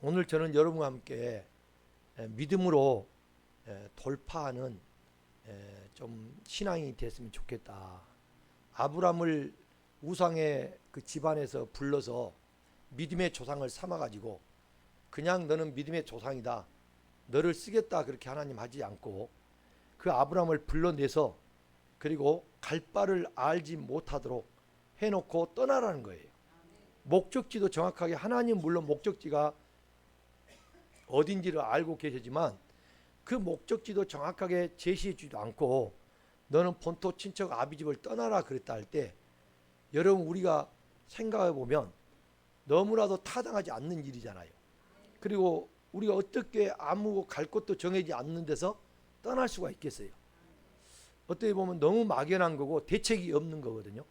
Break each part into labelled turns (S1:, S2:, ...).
S1: 오늘 저는 여러분과 함께 믿음으로 돌파하는 좀 신앙이 됐으면 좋겠다. 아브람을 우상의 그 집안에서 불러서 믿음의 조상을 삼아가지고 그냥 너는 믿음의 조상이다, 너를 쓰겠다 그렇게 하나님 하지 않고 그 아브람을 불러내서 그리고 갈 바를 알지 못하도록 해놓고 떠나라는 거예요. 목적지도 정확하게, 하나님 물론 목적지가 어딘지를 알고 계시지만 그 목적지도 정확하게 제시해 주지도 않고 너는 본토 친척 아비집을 떠나라 그랬다 할 때, 여러분 우리가 생각해 보면 너무나도 타당하지 않는 일이잖아요. 그리고 우리가 어떻게 아무 갈 곳도 정해지 않는 데서 떠날 수가 있겠어요. 어떻게 보면 너무 막연한 거고 대책이 없는 거거든요.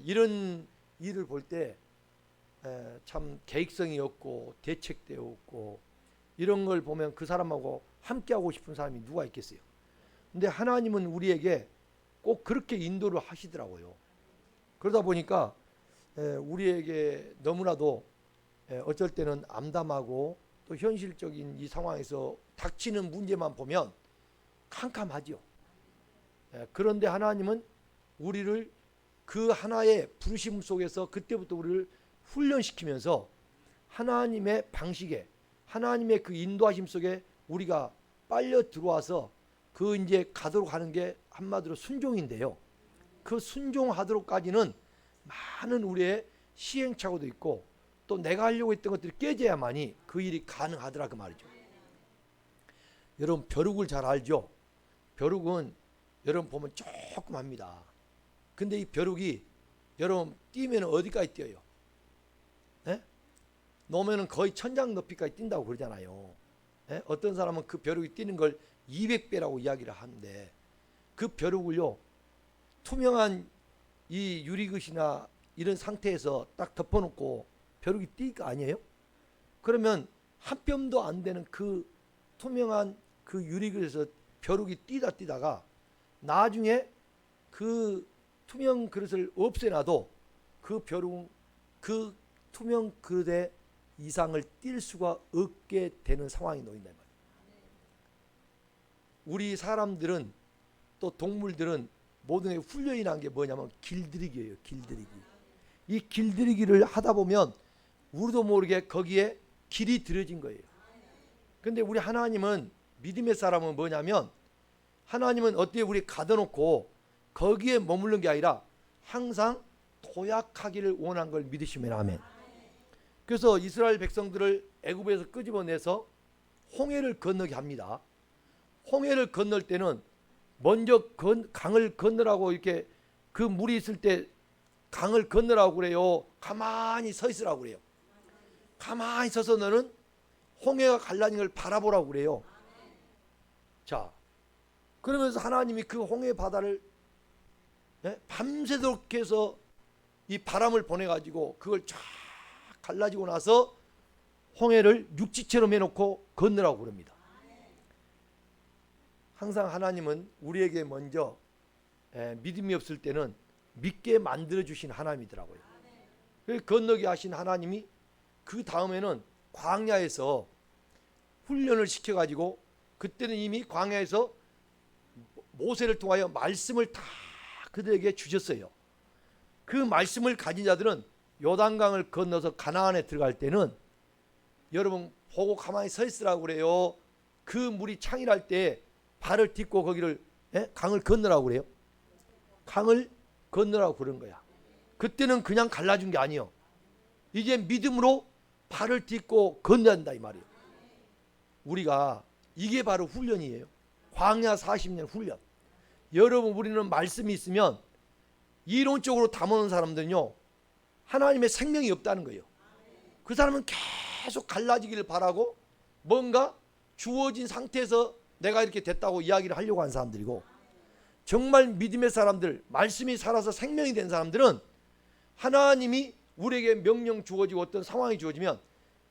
S1: 이런 일을 볼 때 참 계획성이 없고 대책도 없고 이런 걸 보면 그 사람하고 함께하고 싶은 사람이 누가 있겠어요. 근데 하나님은 우리에게 꼭 그렇게 인도를 하시더라고요. 그러다 보니까 우리에게 너무나도 어쩔 때는 암담하고 또 현실적인 이 상황에서 닥치는 문제만 보면 캄캄하죠. 그런데 하나님은 우리를 그 하나의 부르심 속에서 그때부터 우리를 훈련시키면서 하나님의 방식에, 하나님의 그 인도하심 속에 우리가 빨려 들어와서 그 이제 가도록 하는 게 한마디로 순종인데요. 그 순종하도록까지는 많은 우리의 시행착오도 있고 또 내가 하려고 했던 것들이 깨져야만이 그 일이 가능하더라 그 말이죠. 여러분 벼룩을 잘 알죠? 벼룩은 여러분 보면 조금 합니다. 근데 이 벼룩이 여러분 뛰면 어디까지 뛰어요? 놓으면 거의 천장 높이까지 뛴다고 그러잖아요. 어떤 사람은 그 벼룩이 뛰는 걸 200배라고 이야기를 하는데, 그 벼룩을요 투명한 이 유리긋이나 이런 상태에서 딱 덮어놓고 벼룩이 뛸 거 아니에요? 그러면 한 뼘도 안 되는 그 투명한 그 유리그릇에서 벼룩이 뛰다가 나중에 그 투명 그릇을 없애놔도 그 벼룩은 그 투명 그릇의 이상을 뛸 수가 없게 되는 상황이 놓인단 말이에요. 우리 사람들은 또 동물들은 모든 게 훈련이 난 게 뭐냐면 길들이기예요. 길들이기. 이 길들이기를 하다 보면 우리도 모르게 거기에 길이 들여진 거예요. 근데 우리 하나님은, 믿음의 사람은 뭐냐면, 하나님은 어떻게 우리 가둬놓고 거기에 머무르는 게 아니라 항상 도약하기를 원한 걸 믿으시면 아멘. 그래서 이스라엘 백성들을 애굽에서 끄집어내서 홍해를 건너게 합니다. 홍해를 건널 때는 먼저 강을 건너라고, 이렇게 그 물이 있을 때 강을 건너라고 그래요? 가만히 서 있으라고 그래요? 가만히 서서 너는 홍해가 갈라진 걸 바라보라고 그래요. 자, 그러면서 하나님이 그 홍해 바다를 밤새도록 해서 이 바람을 보내가지고 그걸 쫙 갈라지고 나서 홍해를 육지처럼 해놓고 건너라고 그럽니다. 항상 하나님은 우리에게 먼저 믿음이 없을 때는 믿게 만들어주신 하나님이더라고요. 건너게 하신 하나님이 그 다음에는 광야에서 훈련을 시켜가지고, 그때는 이미 광야에서 모세를 통하여 말씀을 다 그들에게 주셨어요. 그 말씀을 가진 자들은 요단강을 건너서 가나안에 들어갈 때는 여러분 보고 가만히 서 있으라고 그래요? 그 물이 창일할 때 발을 딛고 거기를 강을 건너라고 그래요? 강을 건너라고 그런 거야. 그때는 그냥 갈라준 게 아니에요. 이제 믿음으로 발을 딛고 건너야 한다 이 말이에요. 우리가 이게 바로 훈련이에요. 광야 40년 훈련. 여러분 우리는 말씀이 있으면 이론적으로 담아놓은 사람들은요 하나님의 생명이 없다는 거예요. 그 사람은 계속 갈라지기를 바라고 뭔가 주어진 상태에서 내가 이렇게 됐다고 이야기를 하려고 하는 사람들이고, 정말 믿음의 사람들, 말씀이 살아서 생명이 된 사람들은 하나님이 우리에게 명령 주어지고 어떤 상황이 주어지면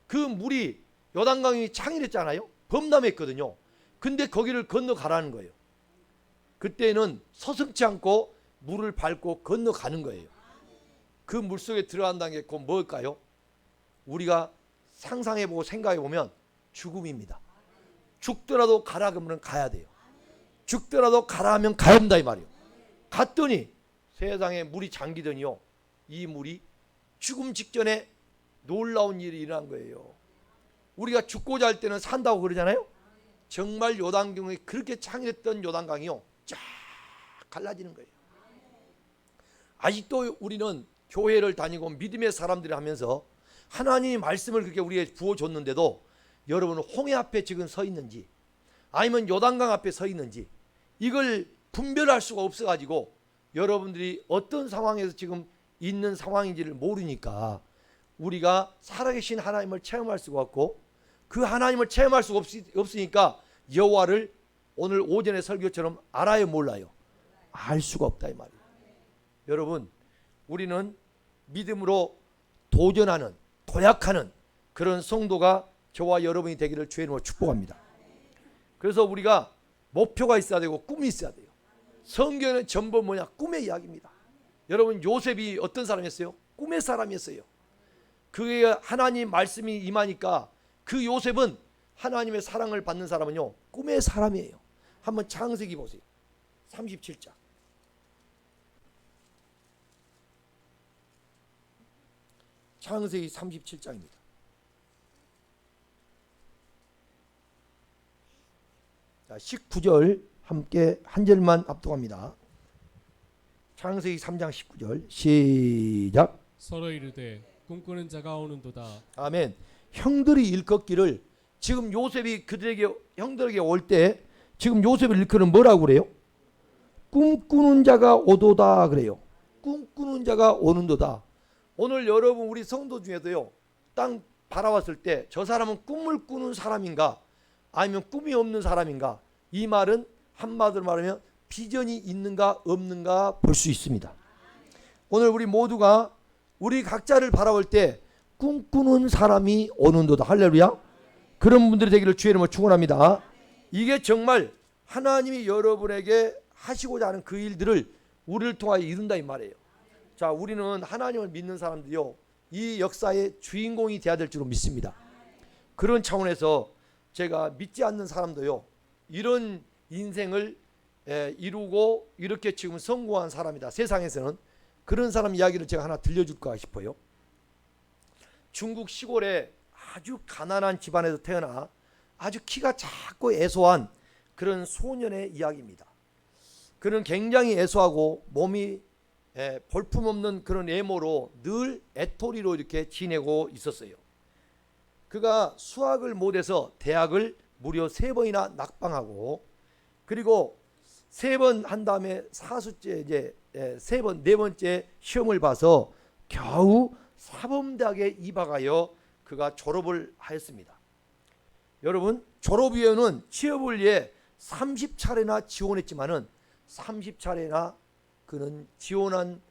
S1: 그 물이, 요단강이 창일했잖아요. 범람했거든요. 근데 거기를 건너가라는 거예요. 그때는 서슴지 않고 물을 밟고 건너가는 거예요. 그 물속에 들어간다는 게 곧 뭘까요? 우리가 상상해보고 생각해보면 죽음입니다. 죽더라도 가라 그러면 가야 돼요. 죽더라도 가라 하면 가야 한다 이 말이에요. 갔더니 세상에 물이 잠기더니요, 이 물이 죽음 직전에 놀라운 일이 일어난 거예요. 우리가 죽고자 할 때는 산다고 그러잖아요. 정말 요단강이 그렇게 창했던 요단강이요, 쫙 갈라지는 거예요. 아직도 우리는 교회를 다니고 믿음의 사람들이 하면서 하나님의 말씀을 그렇게 우리에게 부어줬는데도 여러분은 홍해 앞에 지금 서 있는지 아니면 요단강 앞에 서 있는지 이걸 분별할 수가 없어가지고 여러분들이 어떤 상황에서 지금 있는 상황인지를 모르니까 우리가 살아계신 하나님을 체험할 수가 없고, 그 하나님을 체험할 수가 없으니까 여호와를 오늘 오전의 설교처럼 알아요 몰라요? 알 수가 없다 이 말이에요. 여러분, 우리는 믿음으로 도전하는, 도약하는 그런 성도가 저와 여러분이 되기를 주의 이름으로 축복합니다. 그래서 우리가 목표가 있어야 되고 꿈이 있어야 돼요. 성경은 전부 뭐냐? 꿈의 이야기입니다. 여러분, 요셉이 어떤 사람이었어요? 꿈의 사람이었어요. 그게 하나님 말씀이 임하니까 그 요셉은 하나님의 사랑을 받는 사람은요, 꿈의 사람이에요. 한번 창세기 보세요. 37장. 창세기 37장입니다. 자, 19절 함께 한 절만 합독합니다. 창세기 3장 19절 시작.
S2: 서로 이르되 꿈꾸는 자가 오는도다.
S1: 아멘. 형들이 일컫기를, 지금 요셉이 형들에게 올 때 지금 요셉을 일컫는 뭐라고 그래요? 꿈꾸는 자가 오도다 그래요. 꿈꾸는 자가 오는도다. 오늘 여러분 우리 성도 중에도요, 땅 바라봤을 때 저 사람은 꿈을 꾸는 사람인가 아니면 꿈이 없는 사람인가, 이 말은 한마디로 말하면 비전이 있는가 없는가 볼 수 있습니다. 오늘 우리 모두가 우리 각자를 바라볼 때 꿈꾸는 사람이 오는도다. 할렐루야. 그런 분들이 되기를 주의 이름으로 축원합니다. 이게 정말 하나님이 여러분에게 하시고자 하는 그 일들을 우리를 통하여 이룬다 이 말이에요. 자, 우리는 하나님을 믿는 사람들이요, 이 역사의 주인공이 되어야 될 줄로 믿습니다. 그런 차원에서 제가 믿지 않는 사람도요, 이런 인생을 이루고 이렇게 지금 성공한 사람이다, 세상에서는. 그런 사람 이야기를 제가 하나 들려줄까 싶어요. 중국 시골에 아주 가난한 집안에서 태어나 아주 키가 작고 애소한 그런 소년의 이야기입니다. 그는 굉장히 애소하고 몸이 볼품없는 그런 외모로 늘 애토리로 이렇게 지내고 있었어요. 그가 수학을 못해서 대학을 무려 3번이나 낙방하고, 그리고 3번 한 다음에 사수째 이제 3번, 4번째 시험을 봐서 겨우 사범대학에 입학하여 그가 졸업을 하였습니다. 여러분, 졸업위원은 취업을 위해 30차례나 지원했지만은 30차례나 그는 지원한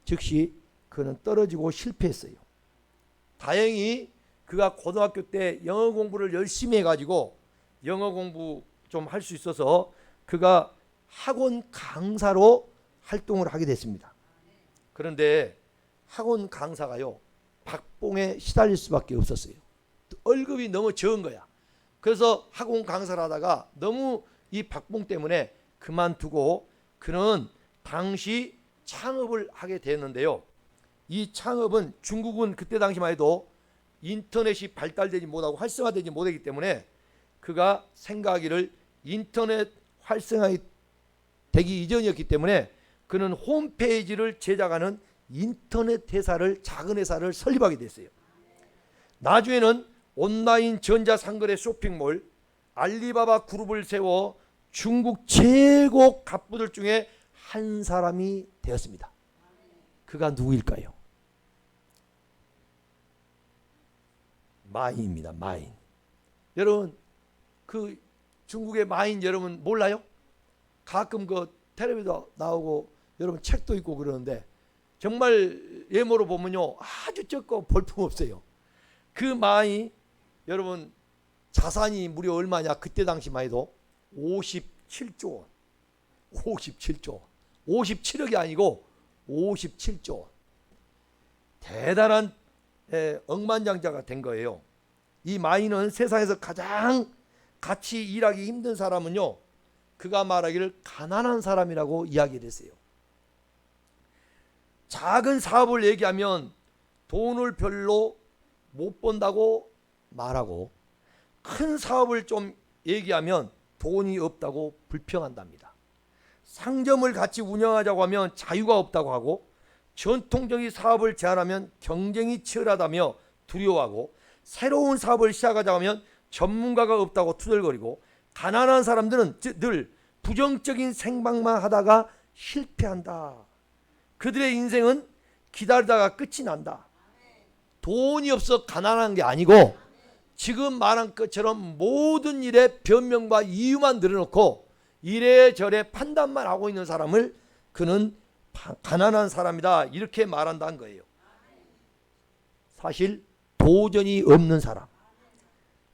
S1: 즉시 그는 떨어지고 실패했어요. 다행히 그가 고등학교 때 영어 공부를 열심히 해가지고 영어 공부 좀 할 수 있어서 그가 학원 강사로 활동을 하게 됐습니다. 그런데 학원 강사가요, 박봉에 시달릴 수밖에 없었어요. 월급이 너무 적은 거야. 그래서 학원 강사를 하다가 너무 이 박봉 때문에 그만두고 그는 당시 창업을 하게 됐는데요. 이 창업은 중국은 그때 당시만 해도 인터넷이 발달되지 못하고 활성화되지 못하기 때문에 그가 생각하기를 인터넷 활성화 되기 이전이었기 때문에 그는 홈페이지를 제작하는 인터넷 회사를, 작은 회사를 설립하게 됐어요. 나중에는 온라인 전자상거래 쇼핑몰 알리바바 그룹을 세워 중국 최고 갑부들 중에 한 사람이 되었습니다. 그가 누구일까요? 마인입니다. 마인. 여러분, 그 중국의 마인 여러분 몰라요? 가끔 그 텔레비도 나오고 여러분 책도 있고 그러는데 정말 외모로 보면요, 아주 적고 볼품 없어요. 그 마인 여러분 자산이 무려 얼마냐? 그때 당시만 해도 57조 원. 57조 원. 57억이 아니고 57조 원. 대단한 억만장자가 된 거예요. 이 마이는 세상에서 가장 같이 일하기 힘든 사람은요, 그가 말하기를 가난한 사람이라고 이야기를 했어요. 작은 사업을 얘기하면 돈을 별로 못 번다고 말하고, 큰 사업을 좀 얘기하면 돈이 없다고 불평한답니다. 상점을 같이 운영하자고 하면 자유가 없다고 하고, 전통적인 사업을 제안하면 경쟁이 치열하다며 두려워하고, 새로운 사업을 시작하자고 하면 전문가가 없다고 투덜거리고, 가난한 사람들은 늘 부정적인 생각만 하다가 실패한다. 그들의 인생은 기다리다가 끝이 난다. 돈이 없어 가난한 게 아니고, 지금 말한 것처럼 모든 일에 변명과 이유만 늘어놓고 이래저래 판단만 하고 있는 사람을 그는 가난한 사람이다, 이렇게 말한다는 거예요. 사실 도전이 없는 사람,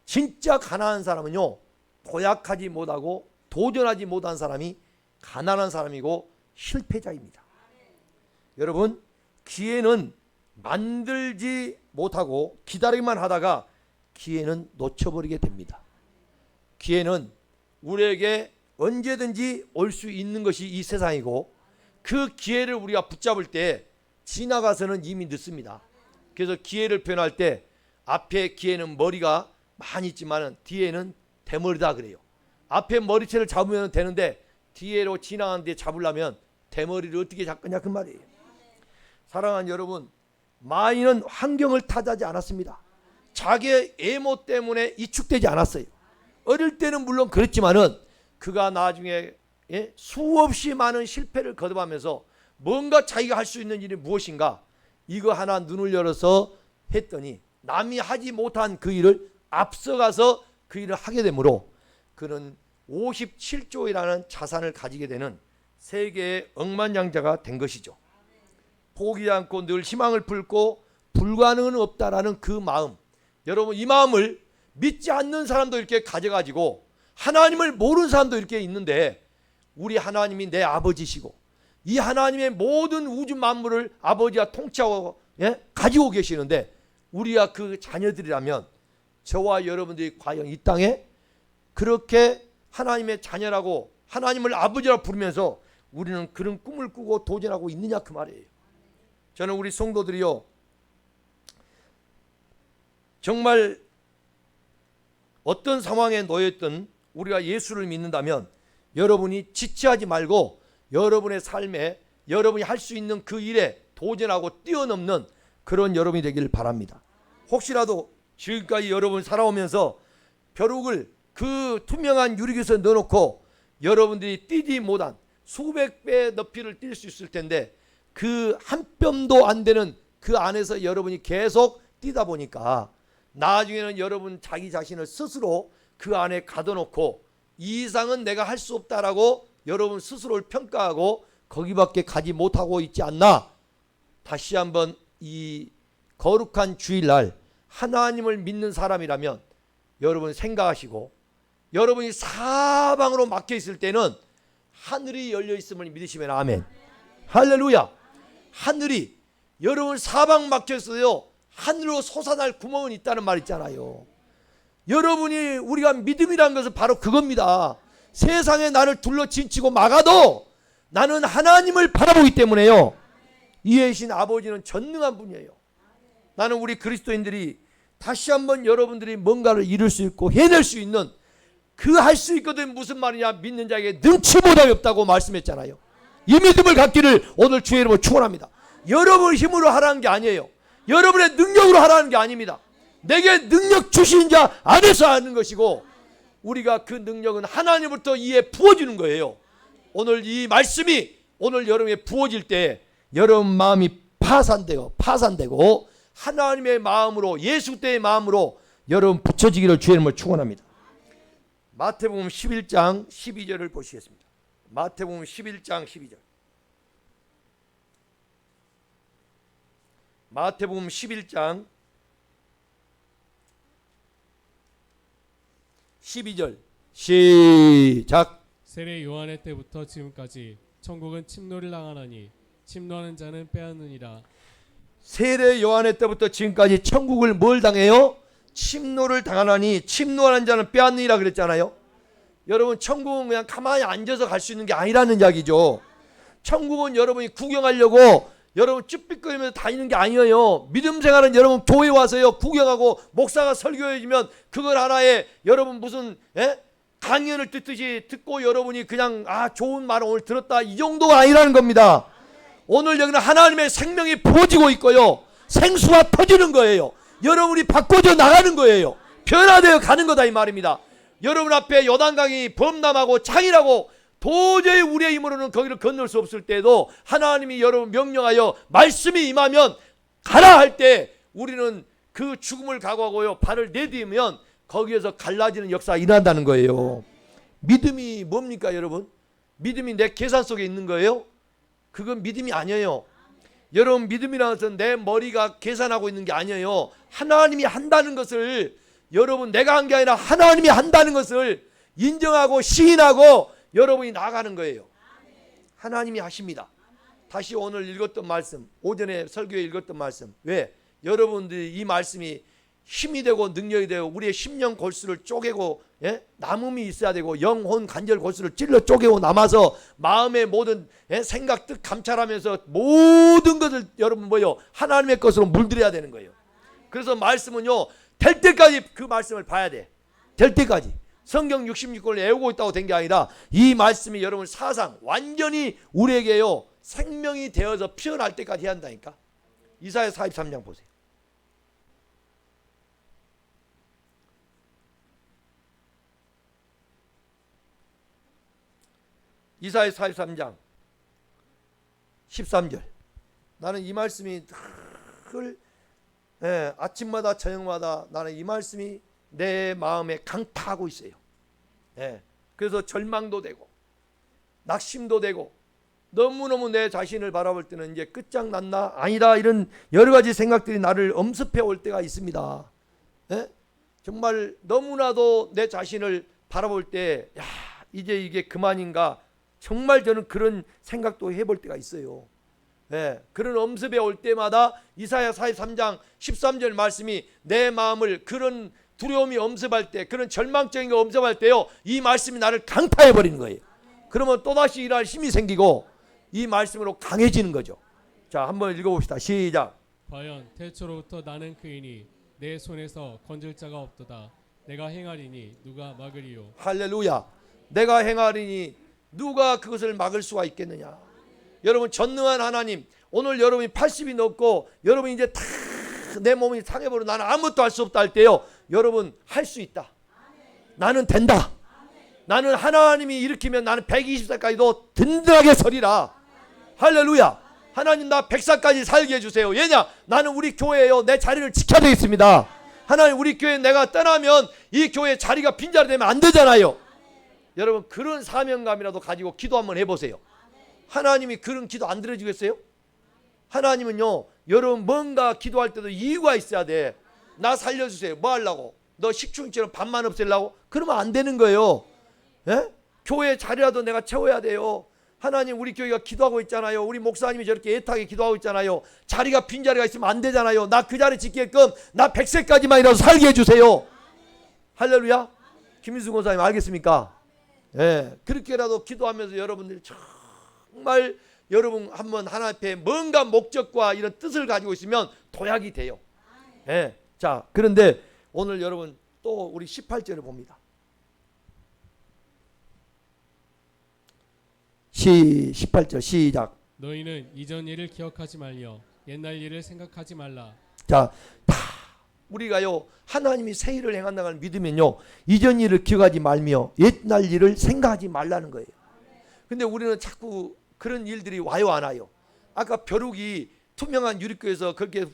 S1: 진짜 가난한 사람은요, 도약하지 못하고 도전하지 못한 사람이 가난한 사람이고 실패자입니다. 여러분, 기회는 만들지 못하고 기다리기만 하다가 기회는 놓쳐버리게 됩니다. 기회는 우리에게 언제든지 올 수 있는 것이 이 세상이고, 그 기회를 우리가 붙잡을 때 지나가서는 이미 늦습니다. 그래서 기회를 표현할 때 앞에 기회는 머리가 많이 있지만 뒤에는 대머리다 그래요. 앞에 머리채를 잡으면 되는데 뒤에로 지나가는데 잡으려면 대머리를 어떻게 잡겠냐 그 말이에요. 사랑하는 여러분, 마이는 환경을 탓하지 않았습니다. 자기의 외모 때문에 이축되지 않았어요. 어릴 때는 물론 그랬지만은 그가 나중에 수없이 많은 실패를 거듭하면서 뭔가 자기가 할 수 있는 일이 무엇인가, 이거 하나 눈을 열어서 했더니 남이 하지 못한 그 일을 앞서가서 그 일을 하게 되므로 그는 57조이라는 자산을 가지게 되는 세계의 억만장자가 된 것이죠. 포기하지 않고 늘 희망을 품고 불가능은 없다라는 그 마음, 여러분 이 마음을 믿지 않는 사람도 이렇게 가져가지고 하나님을 모르는 사람도 이렇게 있는데, 우리 하나님이 내 아버지시고 이 하나님의 모든 우주 만물을 아버지가 통치하고 가지고 계시는데, 우리가 그 자녀들이라면 저와 여러분들이 과연 이 땅에 그렇게 하나님의 자녀라고 하나님을 아버지라고 부르면서 우리는 그런 꿈을 꾸고 도전하고 있느냐 그 말이에요. 저는 우리 성도들이요, 정말 어떤 상황에 놓여있든 우리가 예수를 믿는다면 여러분이 지체하지 말고 여러분의 삶에 여러분이 할 수 있는 그 일에 도전하고 뛰어넘는 그런 여러분이 되기를 바랍니다. 혹시라도 지금까지 여러분 살아오면서 벼룩을 그 투명한 유리기에서 넣어놓고 여러분들이 뛰지 못한 수백 배 높이를 뛸 수 있을 텐데, 그 한 뼘도 안 되는 그 안에서 여러분이 계속 뛰다 보니까 나중에는 여러분 자기 자신을 스스로 그 안에 가둬놓고 이 이상은 내가 할 수 없다라고 여러분 스스로를 평가하고 거기밖에 가지 못하고 있지 않나. 다시 한번 이 거룩한 주일날 하나님을 믿는 사람이라면 여러분 생각하시고, 여러분이 사방으로 막혀 있을 때는 하늘이 열려 있음을 믿으시면 아멘. 할렐루야. 하늘이 여러분 사방 막혀 있어요. 하늘로 솟아날 구멍은 있다는 말 있잖아요. 여러분이 우리가 믿음이라는 것은 바로 그겁니다. 세상에 나를 둘러진치고 막아도 나는 하나님을 바라보기 때문에요. 이에 계신 아버지는 전능한 분이에요. 나는 우리 그리스도인들이 다시 한번 여러분들이 뭔가를 이룰 수 있고 해낼 수 있는 그 할 수 있거든 무슨 말이냐, 믿는 자에게 능치보다 없다고 말씀했잖아요. 이 믿음을 갖기를 오늘 주의 이름으로 축원합니다. 여러분 힘으로 하라는 게 아니에요. 여러분의 능력으로 하라는 게 아닙니다. 내게 능력 주신 자 안에서 하는 것이고, 우리가 그 능력은 하나님부터 이에 부어주는 거예요. 오늘 이 말씀이 오늘 여러분에게 부어질 때 여러분 마음이 파산되고 하나님의 마음으로, 예수 그리스도의 마음으로 여러분 붙여지기를 주의 이름으로 축원합니다. 마태복음 11장 12절을 보시겠습니다. 마태복음 11장 12절. 마태복음 11장 12절 시작.
S2: 세례 요한의 때부터 지금까지 천국은 침노를 당하나니 침노하는 자는 빼앗느니라.
S1: 세례 요한의 때부터 지금까지 천국을 뭘 당해요? 침노를 당하나니 침노하는 자는 빼앗느니라 그랬잖아요. 여러분 천국은 그냥 가만히 앉아서 갈 수 있는 게 아니라는 이야기죠. 천국은 여러분이 구경하려고 여러분 쭈삣거리면서 다니는 게 아니에요. 믿음 생활은 여러분 교회 와서요 구경하고 목사가 설교해주면 그걸 하나의 여러분 무슨 강연을 듣듯이 듣고 여러분이 그냥 좋은 말을 오늘 들었다 이 정도가 아니라는 겁니다. 오늘 여기는 하나님의 생명이 부어지고 있고요 생수가 터지는 거예요. 여러분이 바꿔져 나가는 거예요. 변화되어 가는 거다 이 말입니다. 여러분 앞에 요단강이 범람하고 창이라고 도저히 우리의 힘으로는 거기를 건널 수 없을 때에도 하나님이 여러분 명령하여 말씀이 임하면 가라 할 때 우리는 그 죽음을 각오하고요 발을 내디우면 거기에서 갈라지는 역사가 일어난다는 거예요. 믿음이 뭡니까 여러분? 믿음이 내 계산 속에 있는 거예요? 그건 믿음이 아니에요. 여러분 믿음이라는 것은 내 머리가 계산하고 있는 게 아니에요. 하나님이 한다는 것을 여러분 내가 한 게 아니라 하나님이 한다는 것을 인정하고 시인하고 여러분이 나가는 거예요. 하나님이 하십니다. 다시 오늘 읽었던 말씀, 오전에 설교에 읽었던 말씀. 왜? 여러분들이 이 말씀이 힘이 되고 능력이 되고 우리의 심령 골수를 쪼개고 남음이 있어야 되고 영혼 관절 골수를 찔러 쪼개고 남아서 마음의 모든 생각 뜻 감찰하면서 모든 것을 여러분 하나님의 것으로 물들여야 되는 거예요. 그래서 말씀은요 될 때까지 그 말씀을 봐야 돼. 될 때까지. 성경 66권을 외우고 있다고 된 게 아니라 이 말씀이 여러분 사상 완전히 우리에게요 생명이 되어서 피어날 때까지 해야 한다니까. 이사야 43장 보세요. 이사야 43장 13절. 나는 이 말씀이 늘 아침마다 저녁마다 나는 이 말씀이 내 마음에 강타하고 있어요. 그래서 절망도 되고 낙심도 되고 너무너무 내 자신을 바라볼 때는 이제 끝장났나 아니다 이런 여러 가지 생각들이 나를 엄습해 올 때가 있습니다. 정말 너무나도 내 자신을 바라볼 때 이제 이게 그만인가 정말 저는 그런 생각도 해볼 때가 있어요. 그런 엄습에 올 때마다 이사야 43장 13절 말씀이 내 마음을 그런 두려움이 엄습할 때 그런 절망적인 거 엄습할 때요 이 말씀이 나를 강타해 버리는 거예요. 그러면 또다시 일할 힘이 생기고 이 말씀으로 강해지는 거죠. 자 한번 읽어봅시다. 시작.
S2: 과연 태초로부터 나는 그이니 내 손에서 건질 자가 없도다. 내가 행하리니 누가 막으리요.
S1: 할렐루야. 내가 행하리니 누가 그것을 막을 수가 있겠느냐. 여러분 전능한 하나님 오늘 여러분이 80이 넘고 여러분이 이제 다 내 몸이 상해버려 나는 아무것도 할 수 없다 할 때요 여러분 할 수 있다. 나는 된다. 나는 하나님이 일으키면 나는 120살까지도 든든하게 서리라. 할렐루야. 하나님 나 100살까지 살게 해주세요. 왜냐 나는 우리 교회에요 내 자리를 지켜야 되겠습니다. 하나님 우리 교회 내가 떠나면 이 교회 자리가 빈자리 되면 안 되잖아요. 여러분 그런 사명감이라도 가지고 기도 한번 해보세요. 하나님이 그런 기도 안 들어주겠어요? 하나님은요 여러분 뭔가 기도할 때도 이유가 있어야 돼. 나 살려주세요. 뭐 하려고? 너 식충처럼 밥만 없애려고? 그러면 안 되는 거예요. 교회 자리라도 내가 채워야 돼요. 하나님 우리 교회가 기도하고 있잖아요. 우리 목사님이 저렇게 애타게 기도하고 있잖아요. 자리가 빈자리가 있으면 안 되잖아요. 나 그 자리 지키게끔 나 100세까지만이라도 살게 해주세요. 할렐루야. 김민수 권사님 알겠습니까? 그렇게라도 기도하면서 여러분들이 정말 여러분 한번 하나님 앞에 뭔가 목적과 이런 뜻을 가지고 있으면 도약이 돼요. 자 그런데 오늘 여러분 또 우리 18절을 봅니다. 18절 시작.
S2: 너희는 이전 일을 기억하지 말며 옛날 일을 생각하지 말라.
S1: 자, 다 우리가요 하나님이 새 일을 행한다는 걸 믿으면요 이전 일을 기억하지 말며 옛날 일을 생각하지 말라는 거예요. 근데 우리는 자꾸 그런 일들이 와요 안 와요? 아까 벼룩이 투명한 유리구에서 그렇게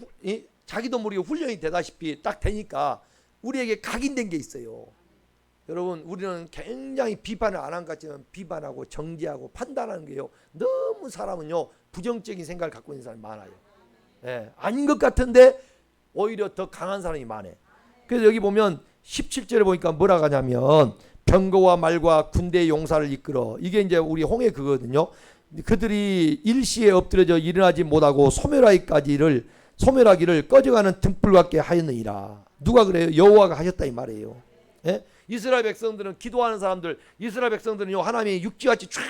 S1: 자기도 모르게 훈련이 되다시피 딱 되니까 우리에게 각인된 게 있어요. 여러분 우리는 굉장히 비판을 안 한 것 같지만 비판하고 정죄하고 판단하는 게요 너무 사람은요 부정적인 생각을 갖고 있는 사람이 많아요. 아닌 것 같은데 오히려 더 강한 사람이 많아요. 그래서 여기 보면 17절에 보니까 뭐라 하냐면 병거와 말과 군대의 용사를 이끌어 이게 이제 우리 홍해 그거든요. 그들이 일시에 엎드려져 일어나지 못하고 소멸하기를 꺼져가는 등불 같게 하였느니라. 누가 그래요? 여호와가 하셨다 이 말이에요. 예? 이스라엘 백성들은 기도하는 사람들, 이스라엘 백성들은요 하나님이 육지같이 쫙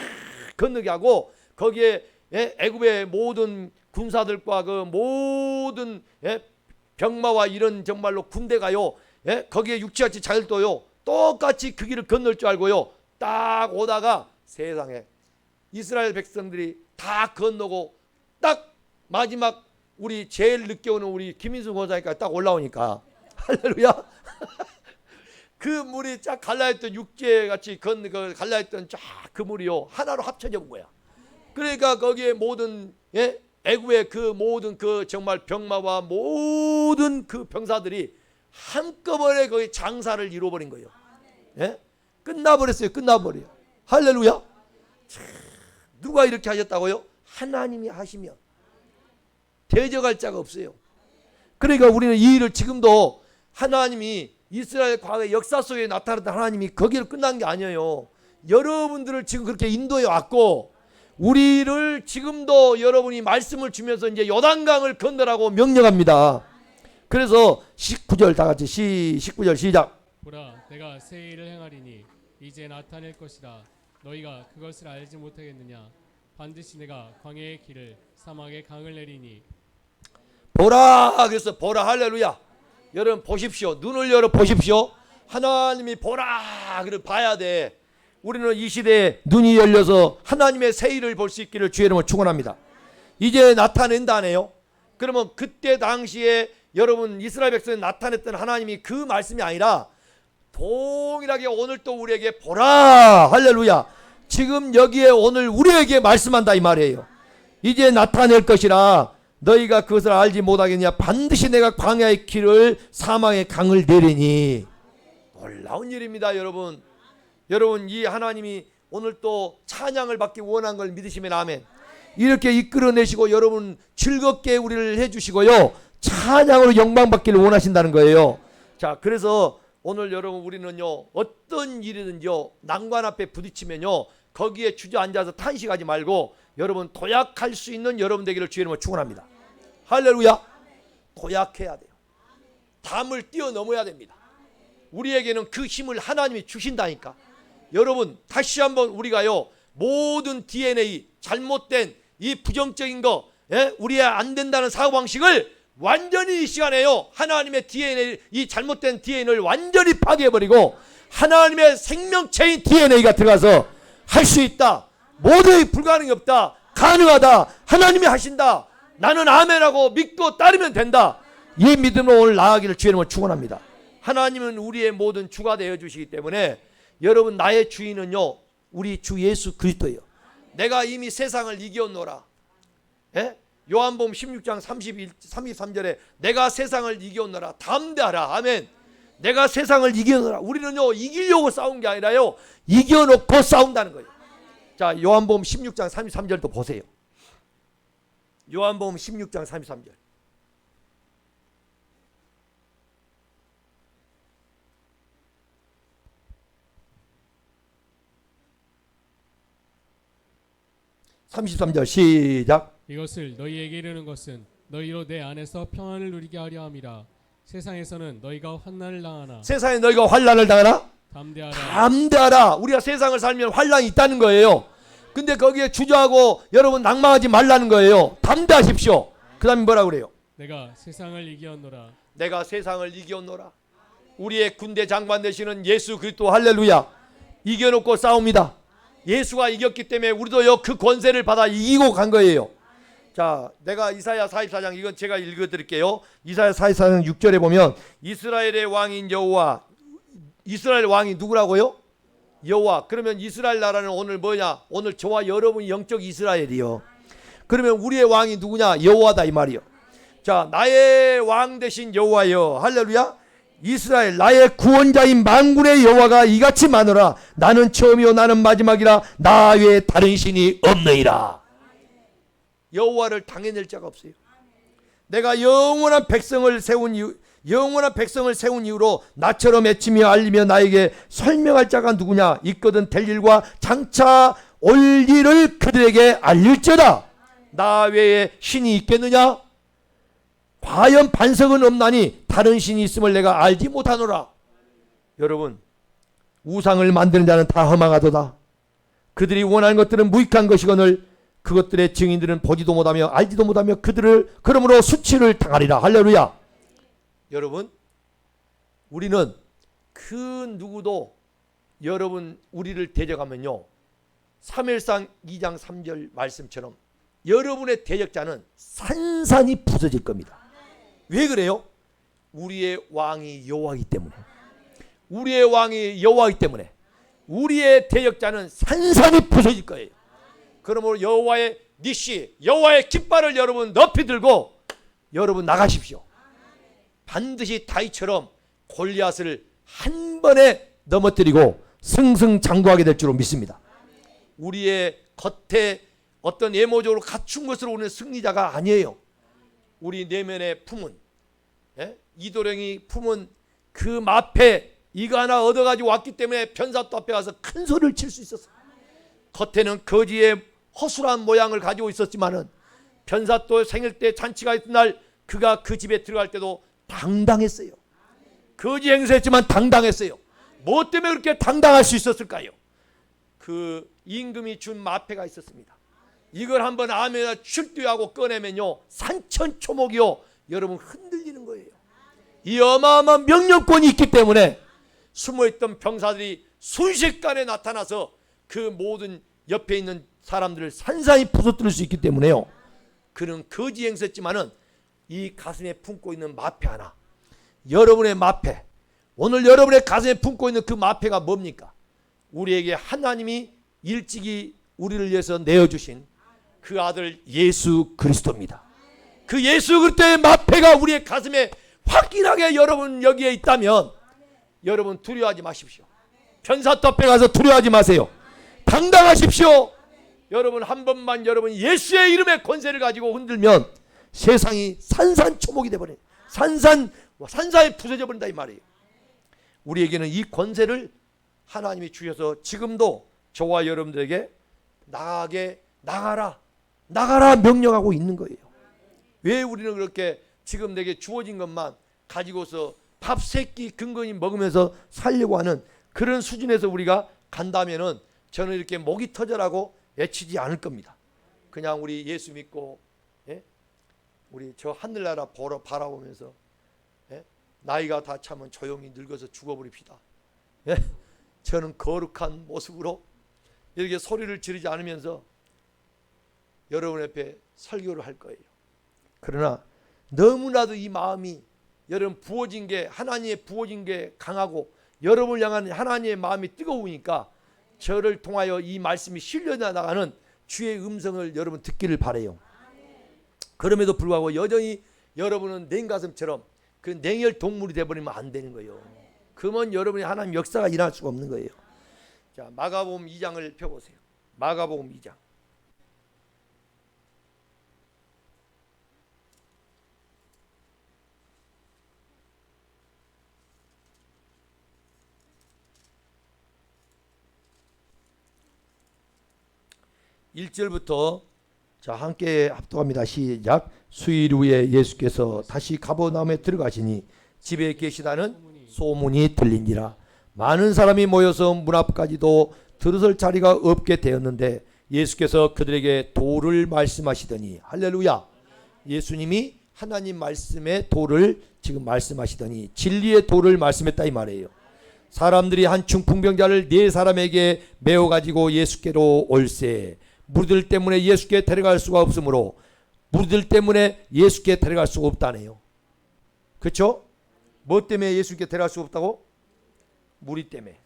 S1: 건너게 하고 거기에 예? 애굽의 모든 군사들과 그 모든 예? 병마와 이런 정말로 군대가요 예? 거기에 육지같이 잘 떠요. 똑같이 그 길을 건널 줄 알고요. 딱 오다가 세상에 이스라엘 백성들이 다 건너고 딱 마지막 우리 제일 늦게 오는 우리 김인수 권사님까지 딱 올라오니까 할렐루야. 그 물이 쫙 갈라했던 육지같이 갈라했던 쫙 그 물이요 하나로 합쳐져 온 거야. 그러니까 거기에 모든 예? 애굽의 그 모든 그 정말 병마와 모든 그 병사들이 한꺼번에 거기 장사를 이루어버린 거예요. 예? 끝나버렸어요. 끝나버려요. 할렐루야. 누가 이렇게 하셨다고요? 하나님이 하시면 대적할 자가 없어요. 그러니까 우리는 이 일을 지금도 하나님이 이스라엘 과거의 역사 속에 나타났던 하나님이 거기를 끝난 게 아니에요. 여러분들을 지금 그렇게 인도해 왔고 우리를 지금도 여러분이 말씀을 주면서 이제 요단강을 건너라고 명령합니다. 그래서 19절 다 같이 19절 시작.
S2: 보라 내가 새 일을 행하리니 이제 나타낼 것이다. 너희가 그것을 알지 못하겠느냐. 반드시 내가 광야의 길을 사막의 강을 내리니.
S1: 보라. 그래서 보라. 할렐루야. 여러분 보십시오. 눈을 열어 보십시오. 하나님이 보라. 그래 봐야 돼. 우리는 이 시대에 눈이 열려서 하나님의 새 일을 볼 수 있기를 주의 이름으로 축원합니다. 이제 나타낸다네요. 그러면 그때 당시에 여러분 이스라엘 백성이 나타냈던 하나님이 그 말씀이 아니라 동일하게 오늘 또 우리에게 보라. 할렐루야. 지금 여기에 오늘 우리에게 말씀한다 이 말이에요. 이제 나타낼 것이라 너희가 그것을 알지 못하겠냐. 반드시 내가 광야의 길을 사막의 강을 내리니. 놀라운 일입니다 여러분. 여러분 이 하나님이 오늘 또 찬양을 받기 원한 걸 믿으시면 아멘. 이렇게 이끌어내시고 여러분 즐겁게 우리를 해주시고요 찬양으로 영광 받기를 원하신다는 거예요. 자 그래서 오늘 여러분 우리는요 어떤 일이든지요 난관 앞에 부딪히면요 거기에 주저앉아서 탄식하지 말고 여러분 도약할 수 있는 여러분 되기를 주의 이름으로 축원합니다. 할렐루야. 도약해야 돼요. 담을 뛰어넘어야 됩니다. 우리에게는 그 힘을 하나님이 주신다니까. 여러분 다시 한번 우리가요 모든 DNA 잘못된 이 부정적인 거 예? 우리의 안 된다는 사고방식을 완전히 이 시간에요 하나님의 DNA 이 잘못된 DNA를 완전히 파괴해버리고 하나님의 생명체인 DNA가 들어가서 할 수 있다. 모두 불가능이 없다. 가능하다. 하나님이 하신다. 나는 아멘하고 믿고 따르면 된다. 이 믿음으로 오늘 나아가기를 주의 이름으로 축원합니다. 하나님은 우리의 모든 주가 되어 주시기 때문에 여러분 나의 주인은요 우리 주 예수 그리스도예요. 내가 이미 세상을 이겨노라. 예? 요한복음 16장 33절에 내가 세상을 이겨노라. 담대하라. 아멘. 내가 세상을 이겨노라. 우리는요 이기려고 싸운 게 아니라요 이겨놓고 싸운다는 거예요. 자 요한복음 16장 33절도 보세요. 요한복음 16장 33절. (33절) 시작.
S2: 이것을 너희에게 이르는 것은 너희로 내 안에서 평안을 누리게 하려 함이라. 세상에서는 너희가 환난을 당하나.
S1: 세상에 너희가 환난을 당하나?
S2: 담대하라.
S1: 담대하라. 우리가 세상을 살면 환난이 있다는 거예요. 근데 거기에 주저하고 여러분 낭망하지 말라는 거예요. 담대하십시오. 그 다음에 뭐라 그래요?
S2: 내가 세상을 이기었노라.
S1: 내가 세상을 이겨노라. 우리의 군대 장관 되시는 예수 그리스도 할렐루야. 이겨놓고 싸웁니다. 예수가 이겼기 때문에 우리도요 그 권세를 받아 이기고 간 거예요. 자, 내가 이사야 44장 이건 제가 읽어드릴게요. 이사야 44장 6절에 보면 이스라엘의 왕인 여호와. 이스라엘 왕이 누구라고요? 여호와. 그러면 이스라엘 나라는 오늘 뭐냐? 오늘 저와 여러분이 영적 이스라엘이요. 그러면 우리의 왕이 누구냐? 여호와다 이 말이요. 자, 나의 왕 되신 여호와여. 할렐루야. 이스라엘 나의 구원자인 만군의 여호와가 이같이 말하노라. 나는 처음이요 나는 마지막이라. 나 외에 다른 신이 없느니라. 여호와를 당해낼 자가 없어요. 내가 영원한 백성을 세운 이유로 나처럼 외치며 알리며 나에게 설명할 자가 누구냐? 있거든 될 일과 장차 올 일을 그들에게 알릴지어다. 나 외에 신이 있겠느냐? 하연 반석은 없나니 다른 신이 있음을 내가 알지 못하노라. 여러분, 우상을 만드는 자는 다 허망하도다. 그들이 원하는 것들은 무익한 것이거늘 그것들의 증인들은 보지도 못하며 알지도 못하며 그들을 그러므로 수치를 당하리라. 할렐루야. 여러분, 우리는 그 누구도 여러분 우리를 대적하면요, 사무엘상 2장 3절 말씀처럼 여러분의 대적자는 산산이 부서질 겁니다. 왜 그래요? 우리의 왕이 여호와이기 때문에. 우리의 왕이 여호와이기 때문에 우리의 대적자는 산산이 부서질 거예요. 그러므로 여호와의 니시, 여호와의 깃발을 여러분 높이 들고 여러분 나가십시오. 반드시 다윗처럼 골리앗을 한 번에 넘어뜨리고 승승장구하게 될 줄로 믿습니다. 우리의 겉에 어떤 외모적으로 갖춘 것으로 오는 승리자가 아니에요. 우리 내면에 품은, 이도령이 품은 그 마패 이거 하나 얻어가지고 왔기 때문에 변사또 앞에 가서 큰 소리를 칠 수 있었어요. 겉에는 거지의 허술한 모양을 가지고 있었지만은 변사또 생일 때 잔치가 있던 날 그가 그 집에 들어갈 때도 당당했어요. 거지 행세했지만 당당했어요. 뭐 때문에 그렇게 당당할 수 있었을까요? 그 임금이 준 마패가 있었습니다. 이걸 한번 아멘에 출두하고 꺼내면요, 산천초목이요 여러분 흔들리는 거예요. 이 어마어마한 명령권이 있기 때문에 숨어있던 병사들이 순식간에 나타나서 그 모든 옆에 있는 사람들을 산산히 부서뜨릴 수 있기 때문에요. 그는 거지 행세했지만은 이 가슴에 품고 있는 마패 하나, 여러분의 마패, 오늘 여러분의 가슴에 품고 있는 그 마패가 뭡니까? 우리에게 하나님이 일찍이 우리를 위해서 내어주신 그 아들 예수 그리스도입니다. 그 예수 그리스도의 마패가 우리의 가슴에 확실하게 여러분 여기에 있다면 여러분 두려워하지 마십시오. 변사또 앞에 가서 두려워하지 마세요. 당당하십시오. 여러분 한 번만 여러분 예수의 이름의 권세를 가지고 흔들면 세상이 산산초목이 돼버려요. 산산이 부서져 버린다 이 말이에요. 우리에게는 이 권세를 하나님이 주셔서 지금도 저와 여러분들에게 나가라 명령하고 있는 거예요. 왜 우리는 그렇게 지금 내게 주어진 것만 가지고서 밥 세 끼 근근히 먹으면서 살려고 하는 그런 수준에서 우리가 간다면은 저는 이렇게 목이 터져라고 외치지 않을 겁니다. 그냥 우리 예수 믿고, 우리 저 하늘나라 바라보면서, 나이가 다 차면 조용히 늙어서 죽어버립시다. 저는 거룩한 모습으로 이렇게 소리를 지르지 않으면서 여러분 앞에 설교를 할 거예요. 그러나 너무나도 이 마음이 여러분 부어진 게, 하나님의 부어진 게 강하고 여러분을 향한 하나님의 마음이 뜨거우니까 저를 통하여 이 말씀이 실려나가는 주의 음성을 여러분 듣기를 바라요. 그럼에도 불구하고 여전히 여러분은 냉가슴처럼 그 냉혈 동물이 되어버리면 안 되는 거예요. 그러면 여러분이 하나님 역사가 일어날 수가 없는 거예요. 자, 마가복음 2장을 펴보세요. 마가복음 2장. 1절부터 자 함께 합독합니다. 시작. 수일 후에 예수께서 다시 가버나움에 들어가시니 집에 계시다는 소문이 들린지라 많은 사람이 모여서 문 앞까지도 들어설 자리가 없게 되었는데 예수께서 그들에게 도를 말씀하시더니, 할렐루야, 예수님이 하나님 말씀의 도를 지금 말씀하시더니 진리의 도를 말씀했다 이 말이에요. 사람들이 한 중풍병자를 네 사람에게 메어 가지고 예수께로 올세 무리들 때문에 예수께 데려갈 수가 없으므로, 무리들 때문에 예수께 데려갈 수가 없다네요. 그렇죠? 뭐 때문에 예수께 데려갈 수가 없다고? 무리 때문에.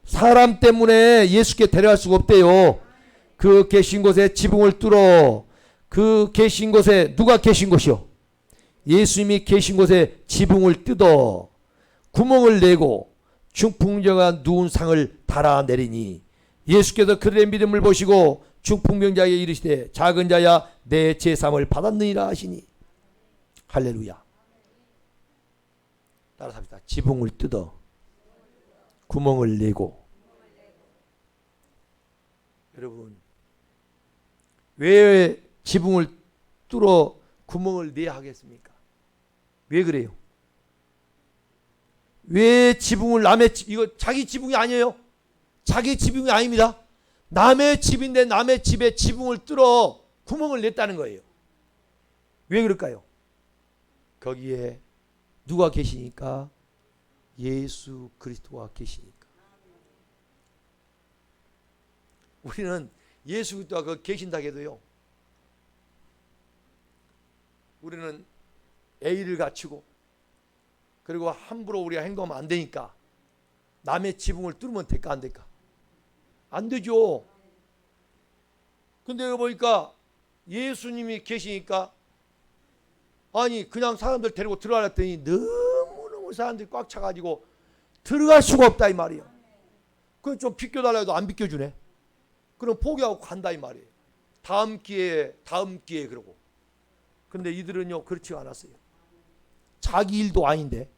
S1: 사람 때문에 예수께 데려갈 수가 없대요. 그 계신 곳에 지붕을 뚫어, 그 계신 곳에 누가 계신 곳이요? 예수님이 계신 곳에 지붕을 뜯어 구멍을 내고 중풍병자가 누운 상을 달아내리니 예수께서 그들의 믿음을 보시고 중풍병자에게 이르시되 작은 자야 내 제삼을 받았느니라 하시니, 할렐루야. 따라서 합시다. 지붕을 뜯어 구멍을 내고. 여러분 왜 지붕을 뚫어 구멍을 내야 하겠습니까? 왜 그래요? 왜 지붕을 이거 자기 지붕이 아니에요. 자기 지붕이 아닙니다. 남의 집인데 남의 집에 지붕을 뚫어 구멍을 냈다는 거예요. 왜 그럴까요? 거기에 누가 계시니까? 예수 그리스도가 계시니까. 우리는 예수 그리스도가 계신다 해도요, 우리는 A를 갖추고 그리고 함부로 우리가 행동하면 안 되니까 남의 지붕을 뚫으면 될까 안 될까? 안 되죠. 근데 여기 보니까 예수님이 계시니까 아니 그냥 사람들 데리고 들어가려 했더니 너무너무 사람들이 꽉 차가지고 들어갈 수가 없다 이 말이에요. 그럼 좀 비켜달라 해도 안 비켜주네. 그럼 포기하고 간다 이 말이에요. 다음 기회에 그러고. 근데 이들은요 그렇지 않았어요. 자기 일도 아닌데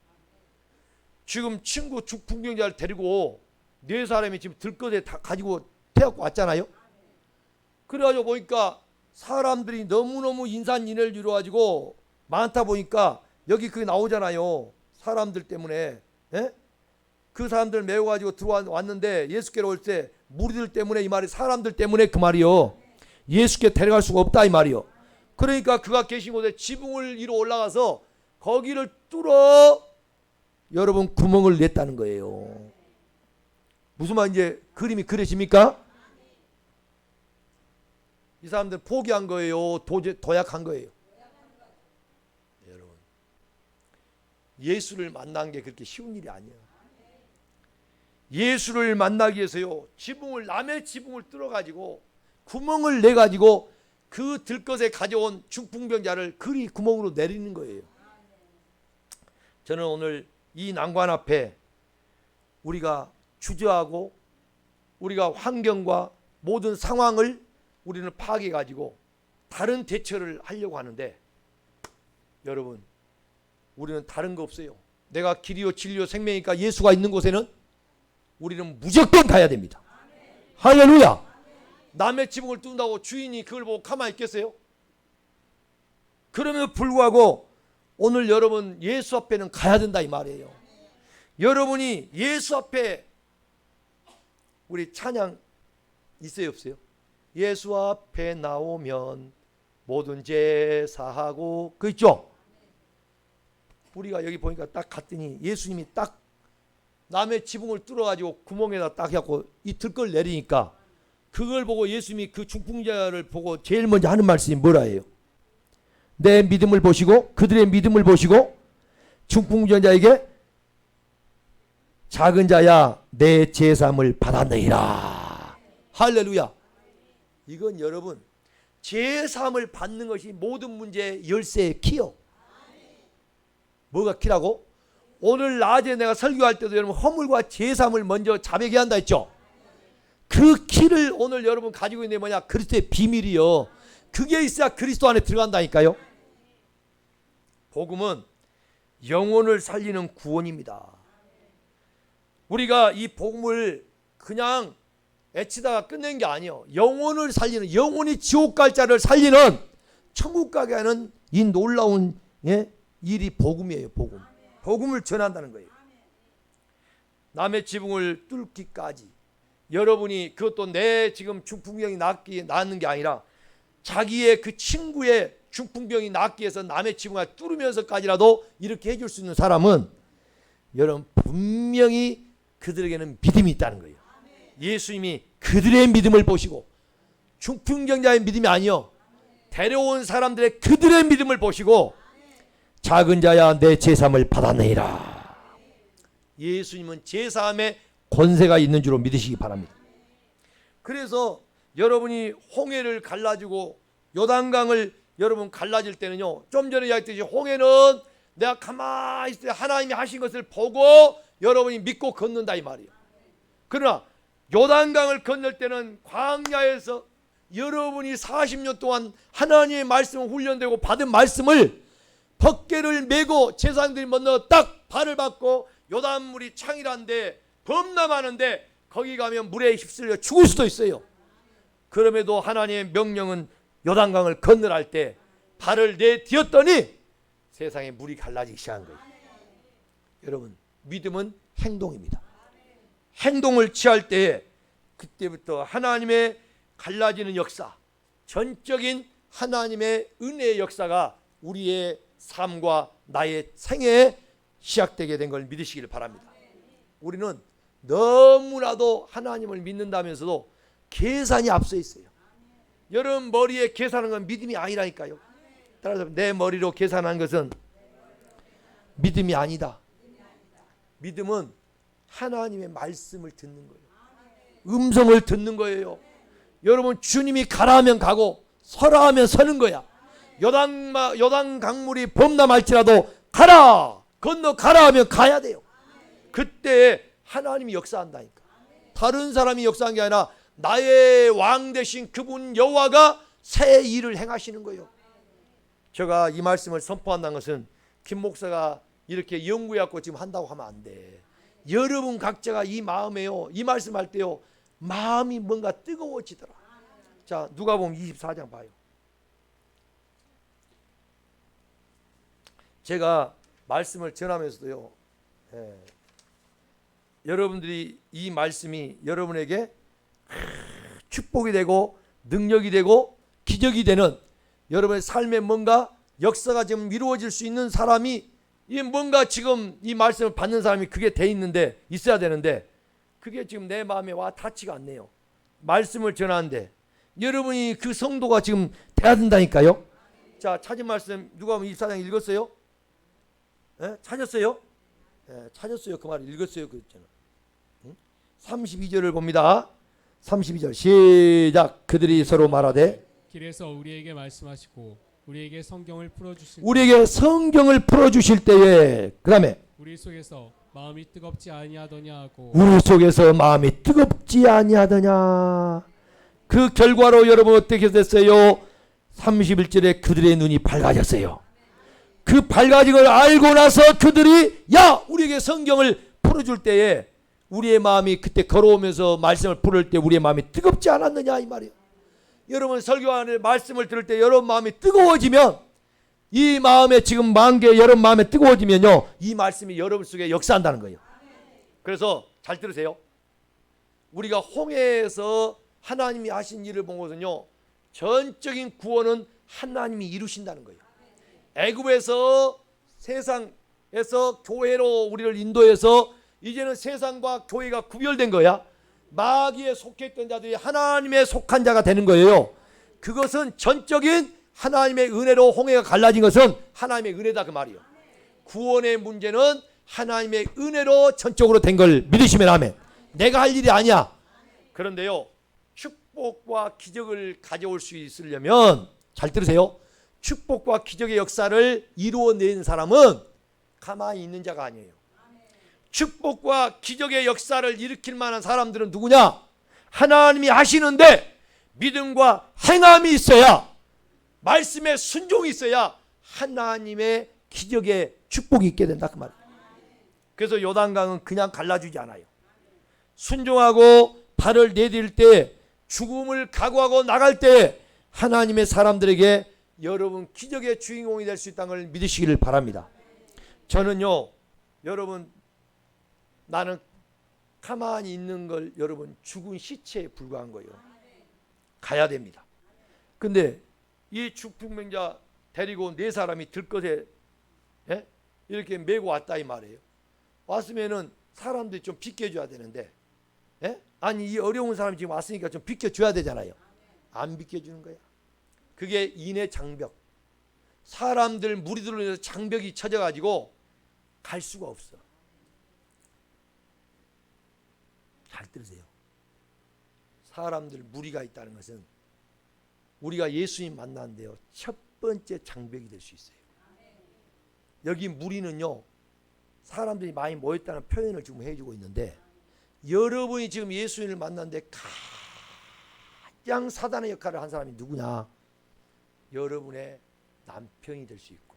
S1: 지금 친구 죽풍병자를 데리고 네 사람이 지금 들것에 다 가지고 태워갖고 왔잖아요. 그래가지고 보니까 사람들이 너무너무 인산인해를 이루어가지고 많다 보니까 여기 그게 나오잖아요. 사람들 때문에. 예? 그 사람들 메워가지고 들어왔는데 예수께로 올 때 무리들 때문에 이 말이 사람들 때문에 그 말이요. 예수께 데려갈 수가 없다 이 말이요. 그러니까 그가 계신 곳에 지붕을 위로 올라가서 거기를 뚫어 여러분 구멍을 냈다는 거예요. 무슨 말인지 그림이 그려집니까? 이 사람들 포기한 거예요. 도약한 거예요. 여러분 예수를 만난 게 그렇게 쉬운 일이 아니에요. 예수를 만나기 위해서요 남의 지붕을 뚫어가지고 구멍을 내가지고 그 들것에 가져온 중풍병자를 그리 구멍으로 내리는 거예요. 저는 오늘 이 난관 앞에 우리가 주저하고 우리가 환경과 모든 상황을 우리는 파악해 가지고 다른 대처를 하려고 하는데 여러분 우리는 다른 거 없어요. 내가 길이요 진리요 생명이니까 예수가 있는 곳에는 우리는 무조건 가야 됩니다. 할렐루야. 남의 지붕을 뚫는다고 주인이 그걸 보고 가만히 있겠어요? 그럼에도 불구하고 오늘 여러분 예수 앞에는 가야 된다 이 말이에요. 여러분이 예수 앞에 우리 찬양 있어요 없어요? 예수 앞에 나오면 모든 죄 사하고 그 있죠? 우리가 여기 보니까 딱 갔더니 예수님이 딱 남의 지붕을 뚫어가지고 구멍에다 딱 해갖고 이 들걸 내리니까 그걸 보고 예수님이 그 중풍자를 보고 제일 먼저 하는 말씀이 뭐라 해요? 내 믿음을 보시고 그들의 믿음을 보시고 중풍전자에게 작은 자야 내 제삼을 받았느니라. 할렐루야. 이건 여러분 제삼을 받는 것이 모든 문제의 열쇠의 키요. 뭐가 키라고? 오늘 낮에 내가 설교할 때도 여러분 허물과 제삼을 먼저 자백해야 한다 했죠. 그 키를 오늘 여러분 가지고 있는 게 뭐냐? 그리스도의 비밀이요. 그게 있어야 그리스도 안에 들어간다니까요. 복음은 영혼을 살리는 구원입니다. 우리가 이 복음을 그냥 애치다가 끝낸 게 아니에요. 영혼을 살리는, 영혼이 지옥 갈 자를 살리는, 천국 가게 하는 이 놀라운 일이 복음이에요. 복음. 복음을 전한다는 거예요. 남의 지붕을 뚫기까지 여러분이 그것도 내 지금 중풍병이 낫는 게 아니라 자기의 그 친구의 중풍병이 낫기 위해서 남의 지붕을 뚫으면서까지라도 이렇게 해줄 수 있는 사람은 여러분 분명히 그들에게는 믿음이 있다는 거예요. 예수님이 그들의 믿음을 보시고 중풍병자의 믿음이 아니요 데려온 사람들의 그들의 믿음을 보시고 작은 자야 내 제사함을 받았느니라. 예수님은 제사함의 권세가 있는 줄로 믿으시기 바랍니다. 그래서 여러분이 홍해를 갈라지고 요단강을 여러분 갈라질 때는요 좀 전에 이야기했듯이 홍해는 내가 가만히 있을 때 하나님이 하신 것을 보고 여러분이 믿고 걷는다 이 말이에요. 그러나 요단강을 건널 때는 광야에서 여러분이 40년 동안 하나님의 말씀을 훈련되고 받은 말씀을 벗개를 메고 제사장들이 먼저 딱 발을 받고 요단물이 창이란데 겁나 많은데 거기 가면 물에 휩쓸려 죽을 수도 있어요. 그럼에도 하나님의 명령은 요단강을 건너라 할 때 발을 내디뎠더니 세상에 물이 갈라지기 시작한 거예요. 여러분, 믿음은 행동입니다. 행동을 취할 때에 그때부터 하나님의 갈라지는 역사, 전적인 하나님의 은혜의 역사가 우리의 삶과 나의 생애에 시작되게 된 걸 믿으시기를 바랍니다. 우리는 너무나도 하나님을 믿는다면서도 계산이 앞서 있어요. 여러분 머리에 계산하는 건 믿음이 아니라니까요. 따라서 내 머리로 계산하는 것은 믿음이 아니다. 믿음은 하나님의 말씀을 듣는 거예요. 음성을 듣는 거예요. 여러분 주님이 가라 하면 가고 서라 하면 서는 거야. 요단 강물이 범람할지라도 가라, 건너 가라 하면 가야 돼요. 그때 하나님이 역사한다니까. 다른 사람이 역사한 게 아니라 나의 왕 되신 그분 여호와가 새 일을 행하시는 거예요. 제가 이 말씀을 선포한다는 것은 김 목사가 이렇게 연구해갖고 지금 한다고 하면 안 돼. 여러분 각자가 이 마음에요, 이 말씀할 때요, 마음이 뭔가 뜨거워지더라. 자, 누가복음 24장 봐요. 제가 말씀을 전하면서도요, 여러분들이 이 말씀이 여러분에게 축복이 되고 능력이 되고 기적이 되는 여러분의 삶에 뭔가 역사가 지금 이루어질 수 있는 사람이, 이 뭔가 지금 이 말씀을 받는 사람이 그게 돼 있는데, 있어야 되는데 그게 지금 내 마음에 와 닿지가 않네요. 말씀을 전하는데 여러분이 그 성도가 지금 돼야 된다니까요. 자, 찾은 말씀 누가복음 24장 읽었어요? 찾았어요? 찾았어요. 그 말을 읽었어요. 그랬잖아. 32절을 봅니다. 32절 시작. 그들이 서로 말하되
S2: 길에서 우리에게 말씀하시고 우리에게 성경을
S1: 풀어주실 때에, 그 다음에
S2: 우리 속에서 마음이 뜨겁지 아니하더냐 하고,
S1: 우리 속에서 마음이 뜨겁지 아니하더냐. 그 결과로 여러분 어떻게 됐어요? 31절에 그들의 눈이 밝아졌어요. 그 밝아진 걸 알고 나서 그들이 야 우리에게 성경을 풀어줄 때에 우리의 마음이 그때 걸어오면서 말씀을 풀을 때 우리의 마음이 뜨겁지 않았느냐 이 말이에요. 여러분 설교하는 말씀을 들을 때 여러분 마음이 뜨거워지면, 이 마음에 지금 만개 여러분 마음에 뜨거워지면요, 이 말씀이 여러분 속에 역사한다는 거예요. 그래서 잘 들으세요. 우리가 홍해에서 하나님이 하신 일을 본 것은요, 전적인 구원은 하나님이 이루신다는 거예요. 애굽에서 세상에서 교회로 우리를 인도해서 이제는 세상과 교회가 구별된 거야. 마귀에 속했던 자들이 하나님의 속한 자가 되는 거예요. 그것은 전적인 하나님의 은혜로 홍해가 갈라진 것은 하나님의 은혜다 그 말이에요. 구원의 문제는 하나님의 은혜로 전적으로 된 걸 믿으시면 아멘. 내가 할 일이 아니야. 그런데요, 축복과 기적을 가져올 수 있으려면 잘 들으세요. 축복과 기적의 역사를 이루어낸 사람은 가만히 있는 자가 아니에요. 축복과 기적의 역사를 일으킬 만한 사람들은 누구냐? 하나님이 하시는데 믿음과 행함이 있어야, 말씀에 순종이 있어야 하나님의 기적의 축복이 있게 된다 그 말이에요. 그래서 요단강은 그냥 갈라주지 않아요. 순종하고 발을 내딜 때, 죽음을 각오하고 나갈 때 하나님의 사람들에게 여러분 기적의 주인공이 될 수 있다는 걸 믿으시기를 바랍니다. 저는요, 여러분 나는 가만히 있는 걸 여러분 죽은 시체에 불과한 거예요. 가야 됩니다. 근데 이 죽풍병자 데리고 네 사람이 들것에 이렇게 메고 왔다 이 말이에요. 왔으면은 사람들이 좀 비켜줘야 되는데, 아니 이 어려운 사람이 지금 왔으니까 좀 비켜줘야 되잖아요. 안 비켜주는 거야. 그게 인의 장벽. 사람들 무리들로 인해서 장벽이 쳐져가지고 갈 수가 없어. 잘 들으세요. 사람들 무리가 있다는 것은 우리가 예수님 만나는데요, 첫 번째 장벽이 될 수 있어요. 여기 무리는요, 사람들이 많이 모였다는 표현을 지금 해주고 있는데, 여러분이 지금 예수님을 만났는데 가장 사단의 역할을 한 사람이 누구냐? 여러분의 남편이 될 수 있고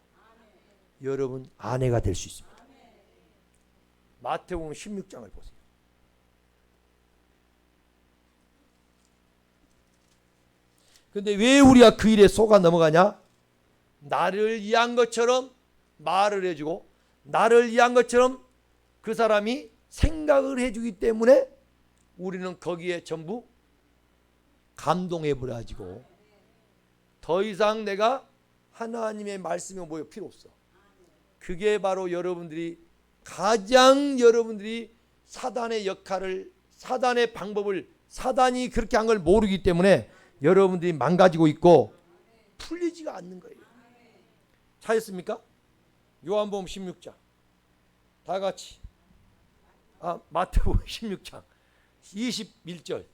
S1: 여러분 아내가 될 수 있습니다. 마태복음 16장을 보세요. 근데 왜 우리가 그 일에 속아 넘어가냐? 나를 위한 것처럼 말을 해주고 나를 위한 것처럼 그 사람이 생각을 해주기 때문에 우리는 거기에 전부 감동해 버려가지고 더 이상 내가 하나님의 말씀에 모여 필요 없어. 그게 바로 여러분들이 사단의 역할을, 사단의 방법을, 사단이 그렇게 한 걸 모르기 때문에 여러분들이 망가지고 있고 풀리지가 않는 거예요. 찾았습니까? 요한복음 16장 다 같이 마태복음 16장 21절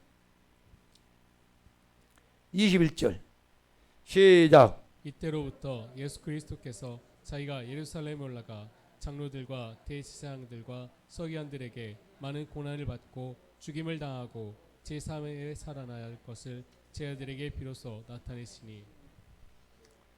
S1: 시작.
S2: 이때로부터 예수 그리스도께서 자기가 예루살렘에 올라가 장로들과 대제사장들과 서기관들에게 많은 고난을 받고 죽임을 당하고 제3에 살아나야 할 것을 제자들에게 비로소 나타내시니